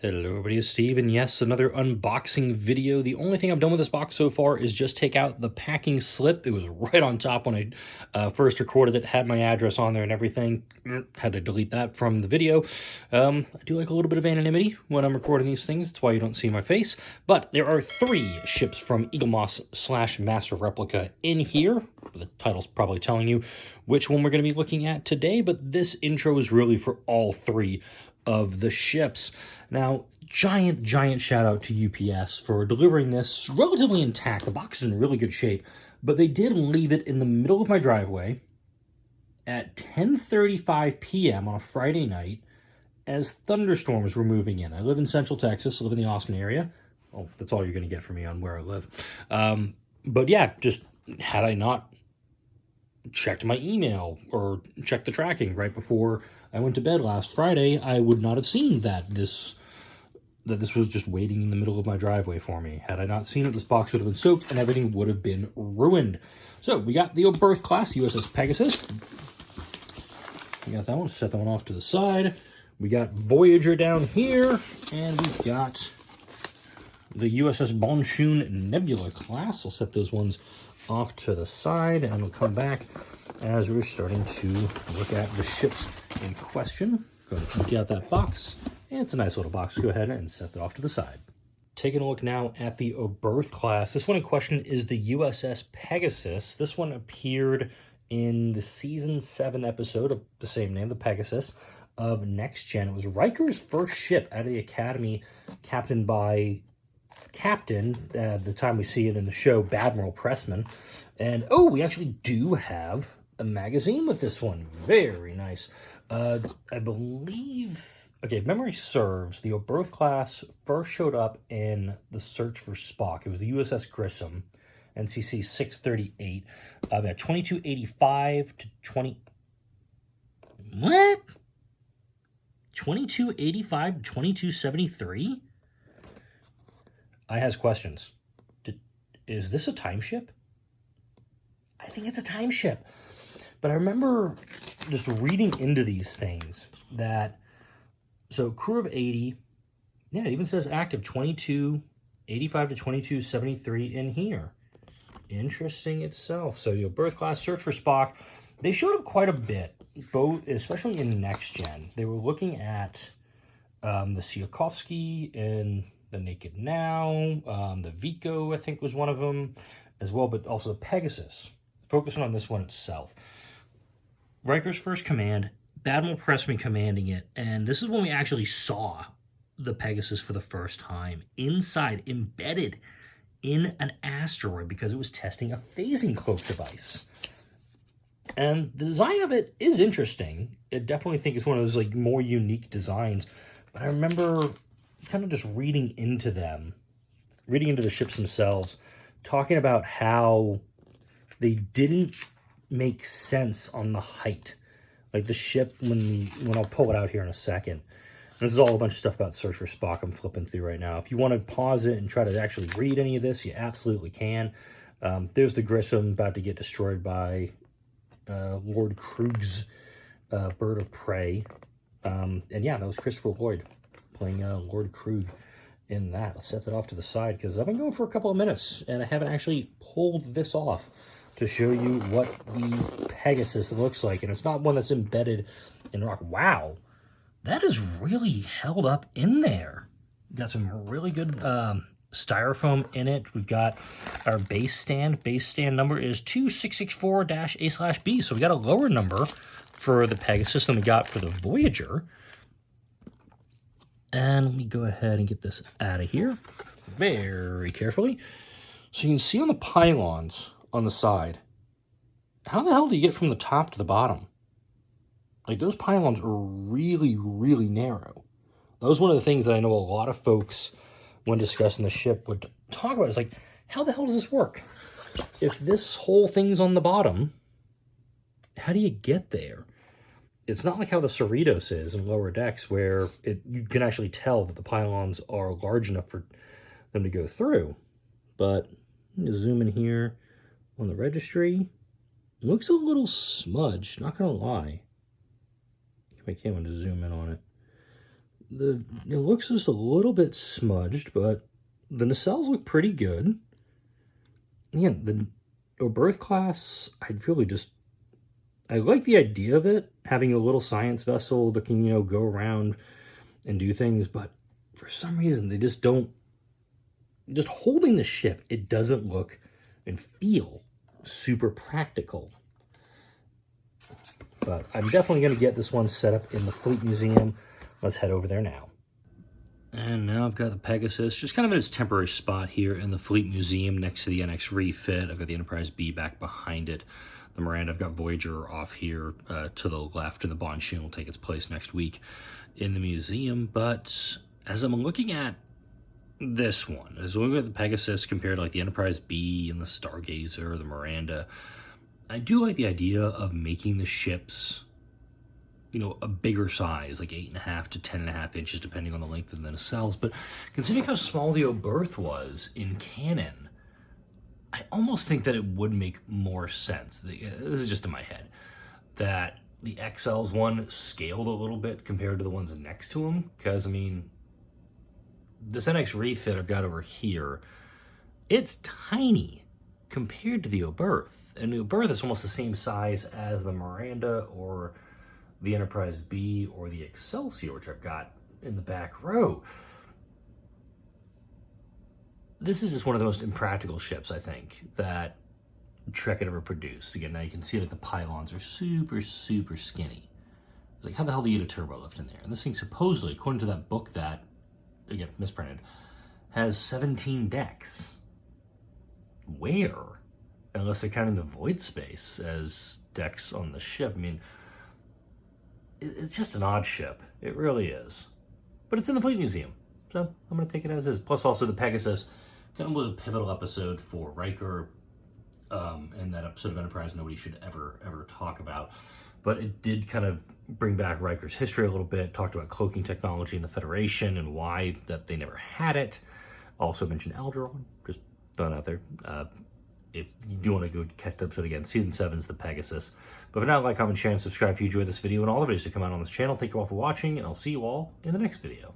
Hello everybody, it's Steve, and yes, another unboxing video. The only thing I've done with this box so far is just take out the packing slip. It was right on top when I first recorded it, had my address on there and everything. Had to delete that from the video. I do like a little bit of anonymity when I'm recording these things. That's why you don't see my face. But there are 3 ships from Eaglemoss / Master Replica in here. The title's probably telling you which one we're going to be looking at today, but this intro is really for all 3 of the ships. Now, giant shout out to UPS for delivering this relatively intact. The box is in really good shape, but they did leave it in the middle of my driveway at 10:35 p.m. on a Friday night as thunderstorms were moving in. I live in Central Texas, live in the Austin area. Oh, that's all you're going to get from me on where I live. But yeah, just had I not checked my email or checked the tracking right before I went to bed last Friday, I would not have seen that this was just waiting in the middle of my driveway for me. Had I not seen it, this box would have been soaked and everything would have been ruined. So we got the Oberth class USS Pegasus. We got that one, set that one off to the side. We got Voyager down here, and we've got the USS Bonchoon Nebula class. I'll set those ones off to the side, and we'll come back as we're starting to look at the ships in question. Go ahead and empty out that box. And it's a nice little box. Go ahead and set that off to the side. Taking a look now at the Oberth class. This one in question is the USS Pegasus. This one appeared in the Season 7 episode of the same name, the Pegasus, of Next Gen. It was Riker's first ship out of the Academy, captained by the time we see it in the show, Admiral Pressman. And, oh, we actually do have a magazine with this one. Very nice. I believe, okay, if memory serves, the Oberth class first showed up in The Search for Spock. It was the USS Grissom, NCC 638. At 2285 to 20... What? 2285 to 2273? I has questions. Is this a time ship? I think it's a time ship. But I remember just reading into these things that, so crew of 80, yeah, it even says active 2285 to 2273 in here. Interesting itself. So the Oberth class, Search for Spock, they showed up quite a bit, both, especially in Next Gen. They were looking at the Tsiolkovsky and the Naked Now, the Vico, I think, was one of them as well, but also the Pegasus. Focusing on this one itself. Riker's first command, Admiral Pressman commanding it, and this is when we actually saw the Pegasus for the first time, inside, embedded in an asteroid, because it was testing a phasing cloak device. And the design of it is interesting. I definitely think it's one of those like more unique designs, but I remember kind of just reading into the ships themselves, talking about how they didn't make sense on the height. Like the ship, when I'll pull it out here in a second. This is all a bunch of stuff about Search for Spock I'm flipping through right now. If you want to pause it and try to actually read any of this, you absolutely can. There's the Grissom about to get destroyed by Lord Krug's Bird of Prey. And yeah, that was Christopher Lloyd playing Lord Krug in that. Let's set that off to the side because I've been going for a couple of minutes and I haven't actually pulled this off to show you what the Pegasus looks like. And it's not one that's embedded in rock. Wow, that is really held up in there. Got some really good styrofoam in it. We've got our base stand. Base stand number is 2664-A/B. So we got a lower number for the Pegasus than we got for the Voyager. And let me go ahead and get this out of here very carefully. So you can see on the pylons on the side, how the hell do you get from the top to the bottom? Like, those pylons are really, really narrow. That was one of the things that I know a lot of folks, when discussing the ship, would talk about. It's like, how the hell does this work? If this whole thing's on the bottom, how do you get there? It's not like how the Cerritos is in lower decks, where you can actually tell that the pylons are large enough for them to go through. But I'm going to zoom in here on the registry. It looks a little smudged, not going to lie. I can't want to zoom in on it. It looks just a little bit smudged, but the nacelles look pretty good. Again, the Oberth class, I like the idea of it, having a little science vessel that can, go around and do things, but for some reason, they just don't, just holding the ship, it doesn't look and feel super practical. But I'm definitely going to get this one set up in the Fleet Museum. Let's head over there now. And now I've got the Pegasus, just kind of in its temporary spot here in the Fleet Museum next to the NX refit. I've got the Enterprise B back behind it. The Miranda, I've got Voyager off here to the left, and the Bonchine will take its place next week in the museum. But as I'm looking at this one, as I'm looking at the Pegasus compared to like the Enterprise B and the Stargazer or the Miranda, I do like the idea of making the ships, a bigger size, like 8.5 to 10.5 inches, depending on the length of the nacelles. But considering how small the Oberth was in canon, I almost think that it would make more sense. This is just in my head, that the XL's one scaled a little bit compared to the ones next to them. Because, I mean, this NX refit I've got over here, it's tiny compared to the Oberth. And the Oberth is almost the same size as the Miranda or the Enterprise B or the Excelsior, which I've got in the back row. This is just one of the most impractical ships, I think, that Trek had ever produced. Again, now you can see like the pylons are super, super skinny. It's like, how the hell do you get a turbo lift in there? And this thing supposedly, according to that book that, again, misprinted, has 17 decks. Where? Unless they're counting the void space as decks on the ship. I mean, it's just an odd ship. It really is. But it's in the Fleet Museum, so I'm going to take it as is. Plus, also, the Pegasus kind of was a pivotal episode for Riker, and that episode of Enterprise nobody should ever talk about. But it did kind of bring back Riker's history a little bit, talked about cloaking technology in the Federation and why that they never had it. Also mentioned Algernon, just throwing out there. If you do want to go catch the episode again, Season 7 is the Pegasus. But for now, like, comment, share, and subscribe if you enjoyed this video and all the videos that come out on this channel. Thank you all for watching, and I'll see you all in the next video.